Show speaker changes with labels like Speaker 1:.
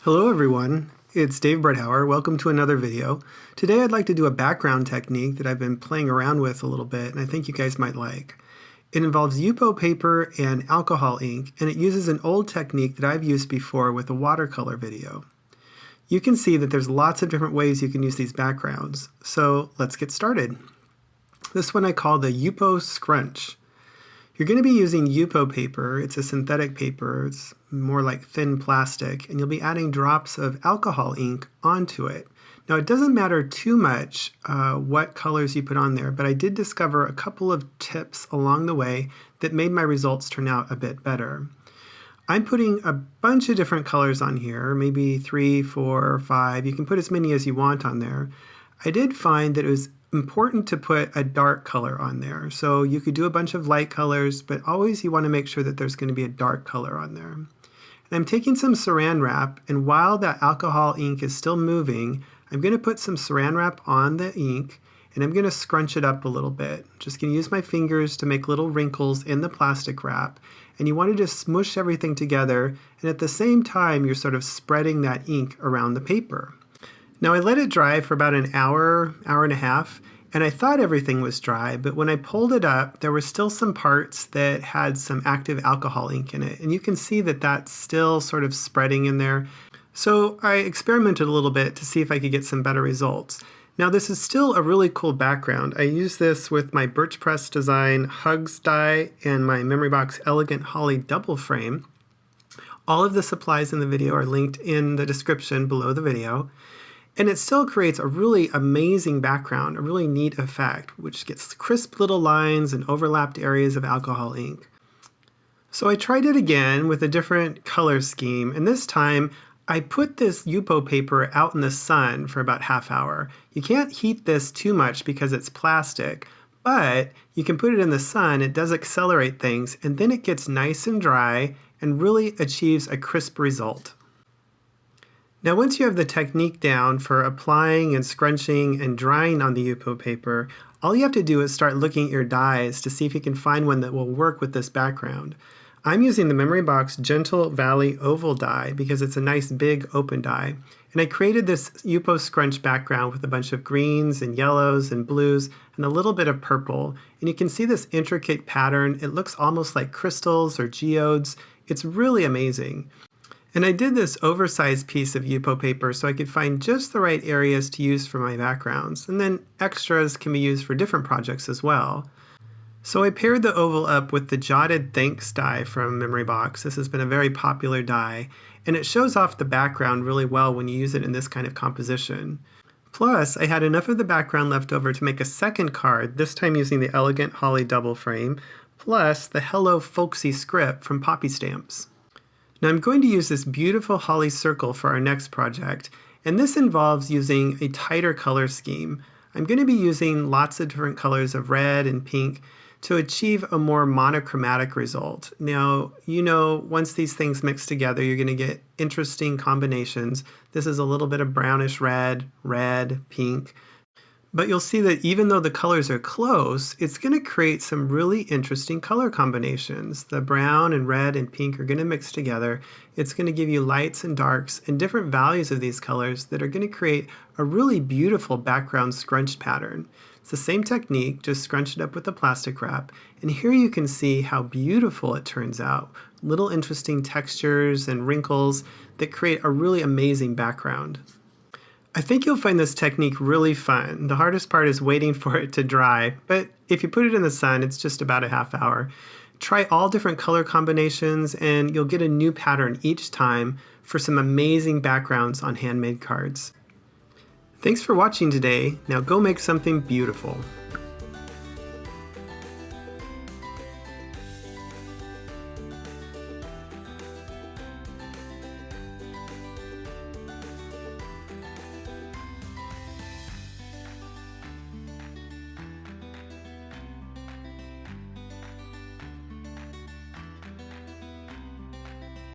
Speaker 1: Hello everyone, it's Dave Bredhauer. Welcome to another video. Today I'd like to do a background technique that I've been playing around with a little bit and I think you guys might like. It involves Yupo paper and alcohol ink, and it uses an old technique that I've used before with a watercolor video. You can see that there's lots of different ways you can use these backgrounds, so let's get started. This one I call the Yupo Scrunch. You're going to be using Yupo paper. It's a synthetic paper. It's more like thin plastic, and you'll be adding drops of alcohol ink onto it. Now it doesn't matter too much what colors you put on there, but I did discover a couple of tips along the way that made my results turn out a bit better. I'm putting a bunch of different colors on here, maybe 3, 4, 5. You can put as many as you want on there. I did find that it was important to put a dark color on there. So you could do a bunch of light colors, but always you want to make sure that there's going to be a dark color on there. And I'm taking some saran wrap, and while that alcohol ink is still moving, I'm going to put some saran wrap on the ink, and I'm going to scrunch it up a little bit. Just going to use my fingers to make little wrinkles in the plastic wrap, and you want to just smush everything together, and at the same time you're sort of spreading that ink around the paper. Now I let it dry for about an hour, hour and a half, and I thought everything was dry, but when I pulled it up, there were still some parts that had some active alcohol ink in it, and you can see that that's still sort of spreading in there. So I experimented a little bit to see if I could get some better results. Now this is still a really cool background. I use this with my Birch Press Design Hugs die and my Memory Box Elegant Holly double frame. All of the supplies in the video are linked in the description below the video. And it still creates a really amazing background, a really neat effect, which gets crisp little lines and overlapped areas of alcohol ink. So I tried it again with a different color scheme, and this time I put this Yupo paper out in the sun for about half hour. You can't heat this too much because it's plastic, but you can put it in the sun. It does accelerate things, and then it gets nice and dry and really achieves a crisp result. Now once you have the technique down for applying and scrunching and drying on the Yupo paper, all you have to do is start looking at your dies to see if you can find one that will work with this background. I'm using the Memory Box Gentle Valley Oval die because it's a nice big open die. And I created this Yupo Scrunch background with a bunch of greens and yellows and blues and a little bit of purple. And you can see this intricate pattern. It looks almost like crystals or geodes. It's really amazing. And I did this oversized piece of Yupo paper so I could find just the right areas to use for my backgrounds, and then extras can be used for different projects as well. So I paired the oval up with the Jotted Thanks die from Memory Box. This has been a very popular die, and it shows off the background really well when you use it in this kind of composition. Plus, I had enough of the background left over to make a second card, this time using the Elegant Holly double frame, plus the Hello Folksy script from Poppystamps. Now I'm going to use this beautiful holly circle for our next project, and this involves using a tighter color scheme. I'm going to be using lots of different colors of red and pink to achieve a more monochromatic result. Now, you know, once these things mix together, you're going to get interesting combinations. This is a little bit of brownish red, red, pink. But you'll see that even though the colors are close, it's going to create some really interesting color combinations. The brown and red and pink are going to mix together. It's going to give you lights and darks and different values of these colors that are going to create a really beautiful background scrunched pattern. It's the same technique, just scrunch it up with a plastic wrap. And here you can see how beautiful it turns out. Little interesting textures and wrinkles that create a really amazing background. I think you'll find this technique really fun. The hardest part is waiting for it to dry, but if you put it in the sun, it's just about a half hour. Try all different color combinations and you'll get a new pattern each time for some amazing backgrounds on handmade cards. Thanks for watching today. Now go make something beautiful.